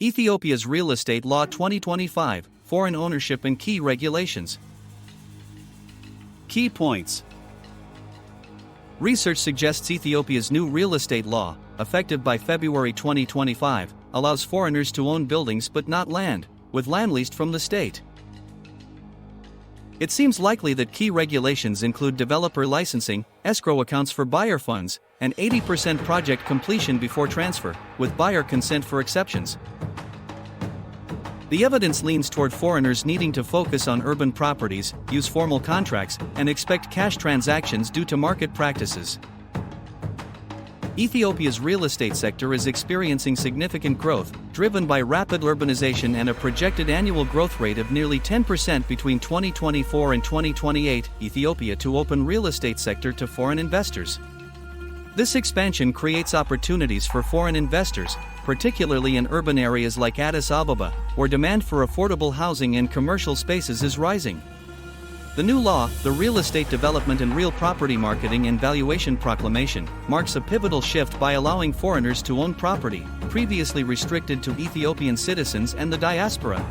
Ethiopia's Real Estate Law 2025, Foreign Ownership and Key Regulations. Key points. Research suggests Ethiopia's new real estate law, effective by February 2025, allows foreigners to own buildings but not land, with land leased from the state. It seems likely that key regulations include developer licensing, escrow accounts for buyer funds, and 80% project completion before transfer, with buyer consent for exceptions. The evidence leans toward foreigners needing to focus on urban properties, use formal contracts, and expect cash transactions due to market practices. Ethiopia's real estate sector is experiencing significant growth, driven by rapid urbanization and a projected annual growth rate of nearly 10% between 2024 and 2028. Ethiopia to open real estate sector to foreign investors. This expansion creates opportunities for foreign investors, particularly in urban areas like Addis Ababa, where demand for affordable housing and commercial spaces is rising. The new law, the Real Estate Development and Real Property Marketing and Valuation Proclamation, marks a pivotal shift by allowing foreigners to own property, previously restricted to Ethiopian citizens and the diaspora.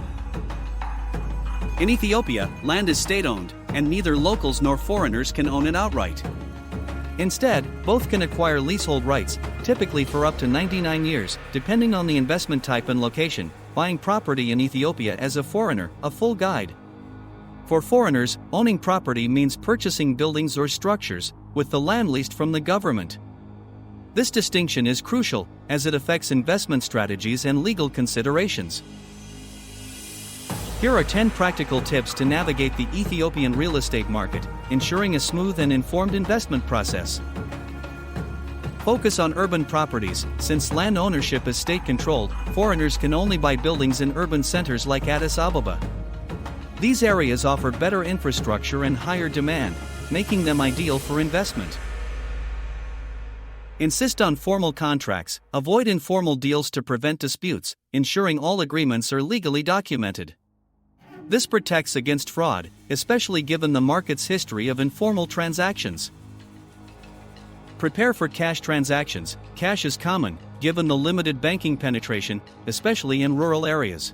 In Ethiopia, land is state-owned, and neither locals nor foreigners can own it outright. Instead, both can acquire leasehold rights, typically for up to 99 years, depending on the investment type and location. Buying property in Ethiopia as a foreigner, a full guide. For foreigners, owning property means purchasing buildings or structures, with the land leased from the government. This distinction is crucial, as it affects investment strategies and legal considerations. Here are 10 practical tips to navigate the Ethiopian real estate market, ensuring a smooth and informed investment process. Focus on urban properties. Since land ownership is state-controlled, foreigners can only buy buildings in urban centers like Addis Ababa. These areas offer better infrastructure and higher demand, making them ideal for investment. Insist on formal contracts, avoid informal deals to prevent disputes, ensuring all agreements are legally documented. This protects against fraud, especially given the market's history of informal transactions. Prepare for cash transactions. Cash is common, given the limited banking penetration, especially in rural areas.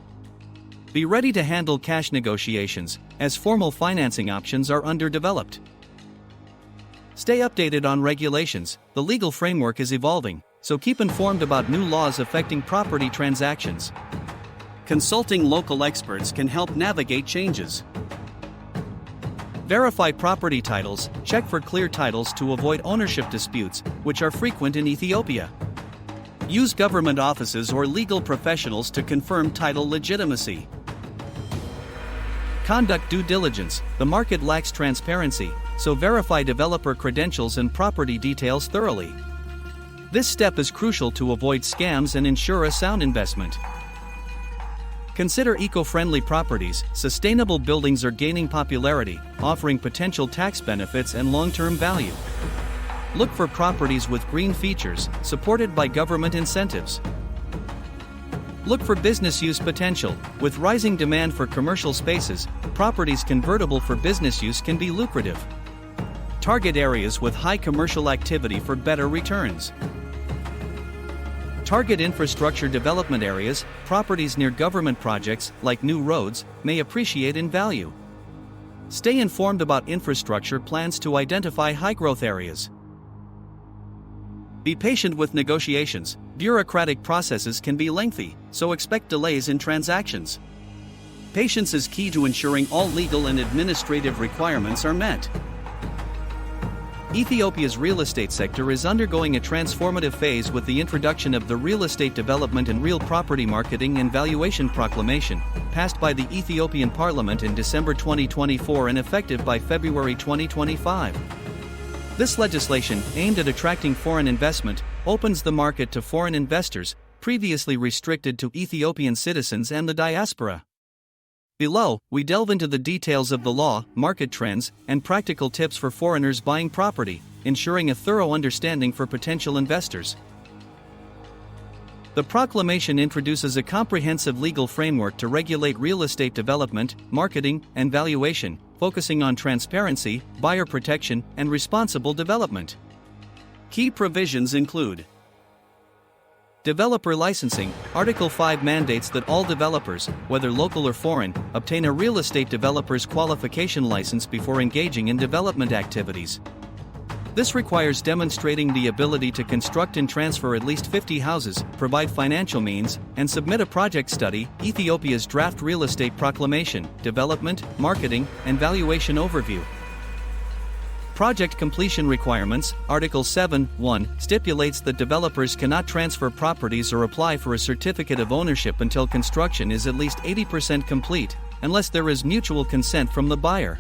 Be ready to handle cash negotiations, as formal financing options are underdeveloped. Stay updated on regulations. The legal framework is evolving, so keep informed about new laws affecting property transactions. Consulting local experts can help navigate changes. Verify property titles. Check for clear titles to avoid ownership disputes, which are frequent in Ethiopia. Use government offices or legal professionals to confirm title legitimacy. Conduct due diligence. The market lacks transparency, so verify developer credentials and property details thoroughly. This step is crucial to avoid scams and ensure a sound investment. Consider eco-friendly properties. Sustainable buildings are gaining popularity, offering potential tax benefits and long-term value. Look for properties with green features, supported by government incentives. Look for business use potential. With rising demand for commercial spaces, properties convertible for business use can be lucrative. Target areas with high commercial activity for better returns. Target infrastructure development areas. Properties near government projects, like new roads, may appreciate in value. Stay informed about infrastructure plans to identify high-growth areas. Be patient with negotiations. Bureaucratic processes can be lengthy, so expect delays in transactions. Patience is key to ensuring all legal and administrative requirements are met. Ethiopia's real estate sector is undergoing a transformative phase with the introduction of the Real Estate Development and Real Property Marketing and Valuation Proclamation, passed by the Ethiopian Parliament in December 2024 and effective by February 2025. This legislation, aimed at attracting foreign investment, opens the market to foreign investors, previously restricted to Ethiopian citizens and the diaspora. Below, we delve into the details of the law, market trends, and practical tips for foreigners buying property, ensuring a thorough understanding for potential investors. The proclamation introduces a comprehensive legal framework to regulate real estate development, marketing, and valuation, focusing on transparency, buyer protection, and responsible development. Key provisions include Developer licensing. Article 5 mandates that all developers, whether local or foreign, obtain a real estate developer's qualification license before engaging in development activities. This requires demonstrating the ability to construct and transfer at least 50 houses, provide financial means, and submit a project study. Ethiopia's Draft Real Estate Proclamation, Development, Marketing, and Valuation Overview. Project completion requirements. Article 7(1) stipulates that developers cannot transfer properties or apply for a certificate of ownership until construction is at least 80% complete, unless there is mutual consent from the buyer.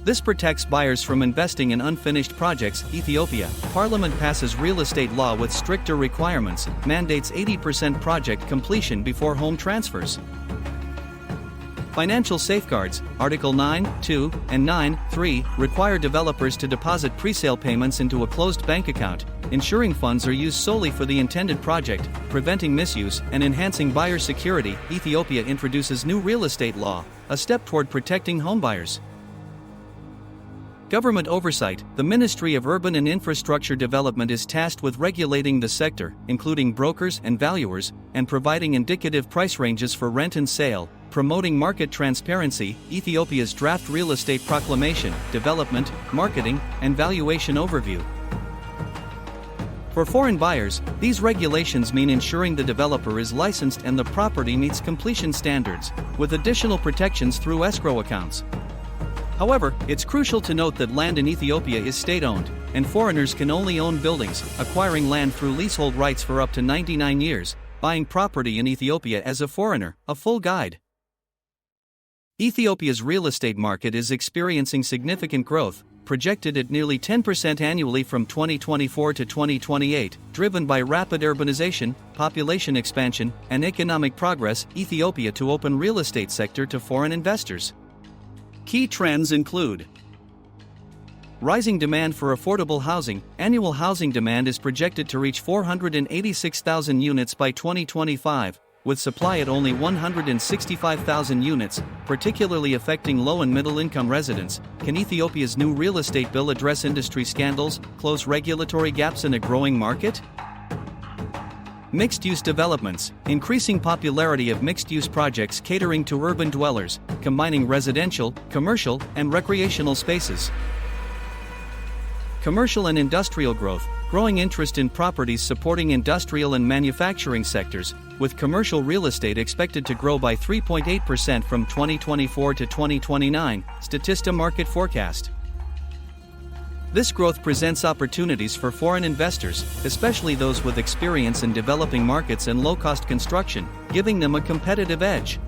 This protects buyers from investing in unfinished projects. Ethiopia. Parliament passes real estate law with stricter requirements, mandates 80% project completion before home transfers. Financial safeguards. Article 9(2) and 9(3) require developers to deposit presale payments into a closed bank account, ensuring funds are used solely for the intended project, preventing misuse and enhancing buyer security. Ethiopia introduces new real estate law, a step toward protecting homebuyers. Government oversight. The Ministry of Urban and Infrastructure Development is tasked with regulating the sector, including brokers and valuers, and providing indicative price ranges for rent and sale, promoting market transparency. Ethiopia's Draft Real Estate Proclamation, Development, Marketing, and Valuation Overview. For foreign buyers, these regulations mean ensuring the developer is licensed and the property meets completion standards, with additional protections through escrow accounts. However, it's crucial to note that land in Ethiopia is state-owned, and foreigners can only own buildings, acquiring land through leasehold rights for up to 99 years, buying property in Ethiopia as a foreigner. A full guide. Ethiopia's real estate market is experiencing significant growth, projected at nearly 10% annually from 2024 to 2028, driven by rapid urbanization, population expansion, and economic progress. Ethiopia to open real estate sector to foreign investors. Key trends include rising demand for affordable housing. Annual housing demand is projected to reach 486,000 units by 2025, with supply at only 165,000 units, particularly affecting low and middle-income residents. Can Ethiopia's new real estate bill address industry scandals, close regulatory gaps in a growing market? Mixed-use developments. Increasing popularity of mixed-use projects catering to urban dwellers, combining residential, commercial, and recreational spaces. Commercial and industrial growth. Growing interest in properties supporting industrial and manufacturing sectors, with commercial real estate expected to grow by 3.8% from 2024 to 2029, Statista Market Forecast. This growth presents opportunities for foreign investors, especially those with experience in developing markets and low-cost construction, giving them a competitive edge.